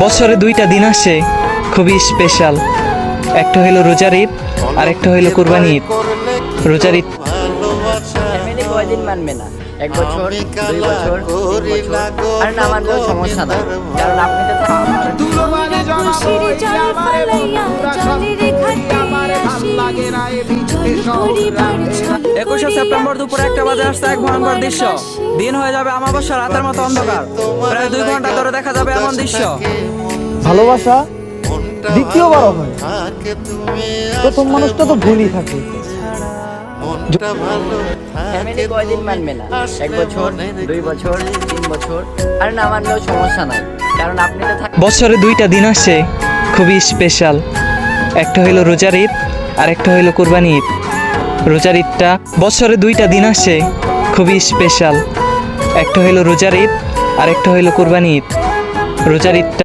বছরে দুইটা দিন আসে খুবই স্পেশাল। একটা হইলো রোজার ঈদ আর একটা হইলো কুরবানি ঈদ। রোজার ঈদ ফ্যামিলি কয়দিন মানবে না? 1 বছর, 2 বছর, 3 বছর। আর না মানলেও সমস্যা নাই, কারণ আপনি তো একুশে সেপ্টেম্বর দুপুরে 1টা বাজে আসছে এক ভয়ঙ্কর দৃশ্য। দিন হয়ে যাবে আমাবস্যা, রাতের মতো অন্ধকার। প্রায় 2 ঘন্টা ধরে দেখা যাবে এমন দৃশ্য। ভালোবাসা দ্বিতীয়বার হয়, প্রথম মানুষটা তো ভুলই থাকে। ফ্যামিলি কয়দিন মানবে না? 1 বছর, 2 বছর, 3 বছর। আর না মানলেও সমস্যা নাই, কারণ আপনি তো বছরে দুইটা দিন আসে খুবই স্পেশাল। একটা হইলো রোজার ঈদ আর একটা হইলো কুরবানি ঈদ। রোজার ঈদটা বছরে দুইটা দিন আসে খুবই স্পেশাল। একটা হইলো রোজার ঈদ আর একটা হইলো কুরবানি ঈদ। রোজার ঈদটা